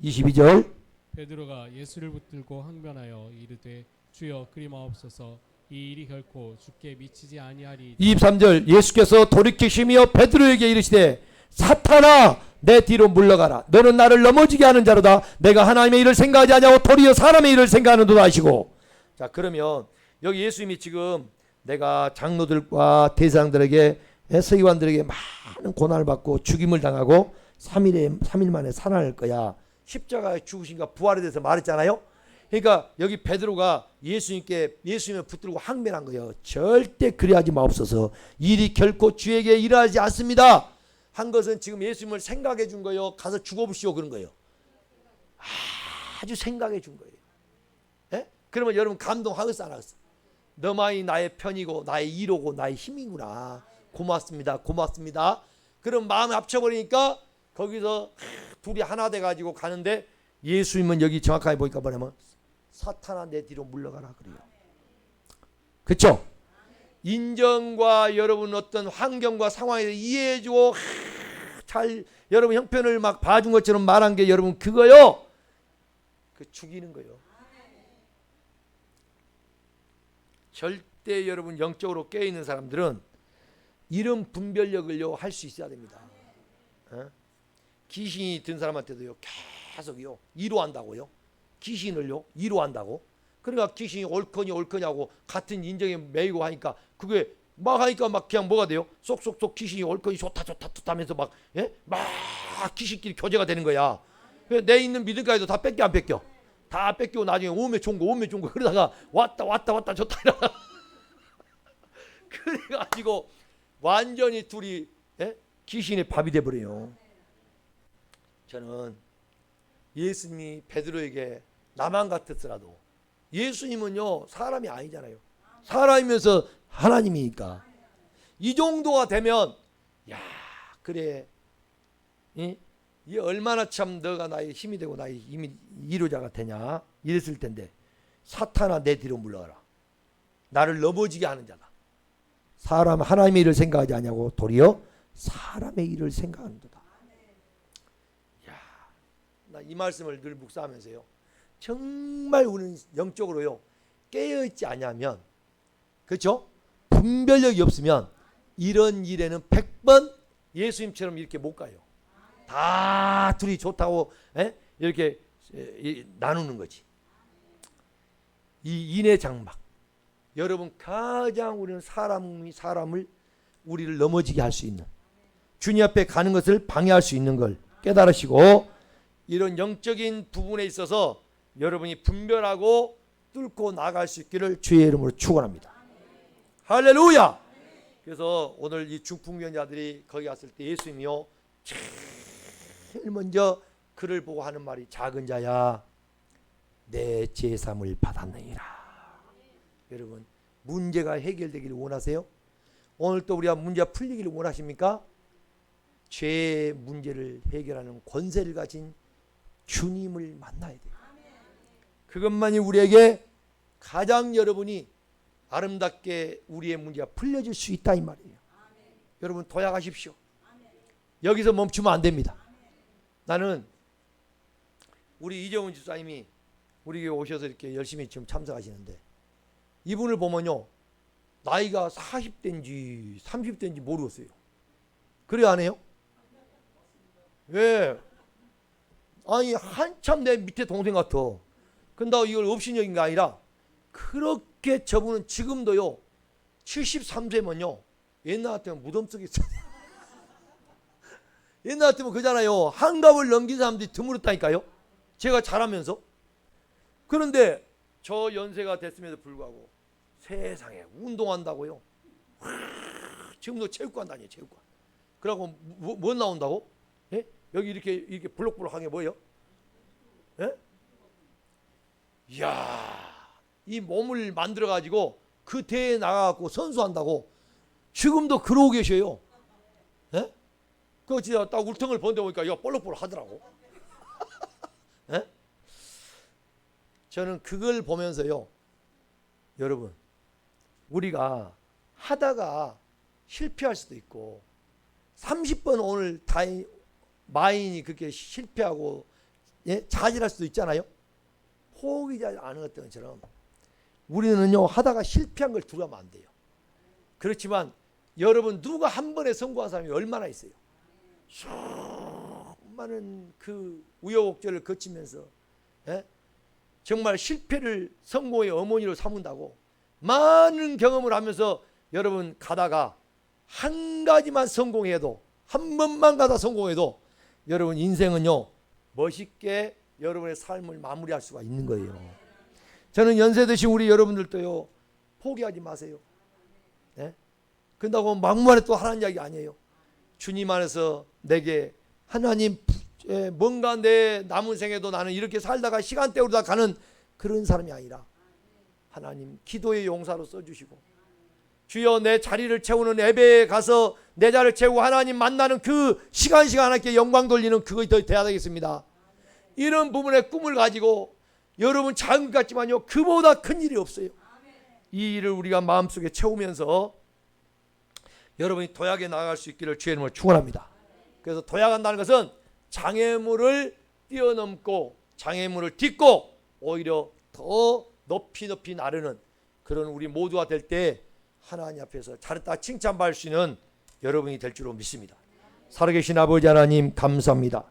S1: 22절
S2: 베드로가 예수를 붙들고 항변하여 이르되 주여 그리 마옵소서 이 일이 결코 주께 미치지 아니하리.
S1: 23절 예수께서 돌이키시며 베드로에게 이르시되 사탄아 내 뒤로 물러가라. 너는 나를 넘어지게 하는 자로다. 내가 하나님의 일을 생각하지 아니하고 도리어 사람의 일을 생각하는도다 하시고. 자, 그러면 여기 예수님이 지금 내가 장로들과 대장들에게 서기관들에게 많은 고난을 받고 죽임을 당하고 3일 만에 살아날 거야. 십자가에 죽으신가 부활에 대해서 말했잖아요. 그러니까 여기 베드로가 예수님을 붙들고 항변한 거예요. 절대 그리하지 마옵소서. 일이 결코 주에게 일하지 않습니다. 한 것은 지금 예수님을 생각해 준 거예요. 가서 죽어보시오 그런 거예요. 아주 생각해 준 거예요. 예? 그러면 여러분 감동하겠어 안 하겠어? 너만이 나의 편이고 나의 이로고 나의 힘이구나. 고맙습니다. 고맙습니다. 그럼 마음을 합쳐버리니까 거기서 둘이 하나 돼가지고 가는데 예수님은 여기 정확하게 보니까 뭐냐면 사탄아 내 뒤로 물러가라 그래요. 그렇죠? 인정과 여러분 어떤 환경과 상황에 이해해주고 잘 여러분 형편을 막 봐준 것처럼 말한 게 여러분 그거요. 그 죽이는 거요. 절대 여러분 영적으로 깨어있는 사람들은 이런 분별력을요 할 수 있어야 됩니다. 귀신이 든 사람한테도요 계속요 위로한다고요. 귀신을요 위로한다고. 그러니까 귀신이 옳거냐고 같은 인정에 매이고 하니까 그게 막 하니까 막 그냥 뭐가 돼요? 쏙쏙쏙 귀신이 옳거니 좋다 하면서 막 귀신끼리 교제가 되는 거야. 내 있는 믿음까지도 다 뺏겨 안 뺏겨? 다 뺏기고 나중에 오면 좋은 거 그러다가 왔다 좋다 이러다가 그래가지고 완전히 둘이 귀신의 밥이 돼버려요. 저는 예수님이 베드로에게 나만 같았더라도 예수님은요 사람이 아니잖아요. 사람이면서 하나님이니까 이 정도가 되면 야 그래 이 얼마나 참 너가 나의 힘이 되고 나의 힘이 이루자가 되냐 이랬을 텐데 사탄아 내 뒤로 물러가라. 나를 넘어지게 하는 자다. 사람 하나님의 일을 생각하지 아니하고 도리어 사람의 일을 생각하는도다. 나 이 말씀을 늘 묵상하면서요. 정말 우리는 영적으로요 깨어있지 않으면 그렇죠? 분별력이 없으면 이런 일에는 100번 예수님처럼 이렇게 못 가요. 다 둘이 좋다고 이렇게 나누는 거지. 이 인의 장막. 여러분 가장 우리는 사람을 우리를 넘어지게 할 수 있는 주님 앞에 가는 것을 방해할 수 있는 걸 깨달으시고 이런 영적인 부분에 있어서 여러분이 분별하고 뚫고 나갈 수 있기를 주의 이름으로 축원합니다. 할렐루야. 그래서 오늘 이 중풍병자들이 거기 갔을 때 예수님이요 제일 먼저 그를 보고 하는 말이 작은 자야 내 제삼을 받았느니라. 여러분 문제가 해결되기를 원하세요? 오늘 또 우리가 문제가 풀리기를 원하십니까? 죄의 문제를 해결하는 권세를 가진 주님을 만나야 돼요. 그것만이 우리에게 가장 여러분이 아름답게 우리의 문제가 풀려질 수 있다 이 말이에요. 여러분 도약하십시오. 여기서 멈추면 안 됩니다. 나는 우리 이정훈 집사님이 우리 교회 오셔서 이렇게 열심히 지금 참석하시는데 이분을 보면요 나이가 40대인지 30대인지 모르겠어요. 그래 안 해요? 왜? 아니 한참 내 밑에 동생 같아. 근데 이걸 업신여긴 게 아니라 그렇게 저분은 지금도요 73세면요 옛날 같으면 무덤 속에 있어요. 옛날 같으면 그잖아요. 한갑을 넘긴 사람들이 드물었다니까요. 제가 잘하면서. 그런데 저 연세가 됐음에도 불구하고 세상에 운동한다고요. 지금도 체육관 다녀요. 체육관. 그러고 뭐 나온다고? 예? 여기 이렇게 볼록볼록한 게 뭐예요? 예? 이야, 이 몸을 만들어 가지고 그 대회에 나가갖고 선수한다고 지금도 그러고 계셔요. 예? 그거 진짜 딱 울퉁을 번데 보니까 이거 볼록볼록 하더라고. 예? 저는 그걸 보면서요, 여러분, 우리가 하다가 실패할 수도 있고 30번 오늘 마인이 그렇게 실패하고 예? 자질할 수도 있잖아요. 포기하지 않은 것처럼 우리는요 하다가 실패한 걸 두려워하면 안 돼요. 그렇지만 여러분 누가 한 번에 성공한 사람이 얼마나 있어요. 수많은 그 우여곡절을 거치면서 예? 정말 실패를 성공의 어머니로 삼은다고 많은 경험을 하면서 여러분 가다가 한 가지만 성공해도 한 번만 가다 성공해도 여러분 인생은요 멋있게 여러분의 삶을 마무리할 수가 있는 거예요. 저는 연세 드신 우리 여러분들도요 포기하지 마세요. 네? 그런다고 막무가내 또 하라는 이야기 아니에요. 주님 안에서 내게 하나님 뭔가 내 남은 생에도 나는 이렇게 살다가 시간 때우다 가는 그런 사람이 아니라 하나님 기도의 용사로 써주시고 주여 내 자리를 채우는 예배에 가서 내 자리를 채우고 하나님 만나는 그 시간 하나님께 영광 돌리는 그것이 더 돼야 되겠습니다. 이런 부분의 꿈을 가지고 여러분 작은 것 같지만요 그보다 큰 일이 없어요. 이 일을 우리가 마음속에 채우면서 여러분이 도약에 나아갈 수 있기를 주의 이름으로 축원합니다. 그래서 도약한다는 것은 장애물을 뛰어넘고 장애물을 딛고 오히려 더 높이 나르는 그런 우리 모두가 될 때 하나님 앞에서 잘했다 칭찬받을 수 있는 여러분이 될 줄로 믿습니다. 살아계신 아버지 하나님 감사합니다.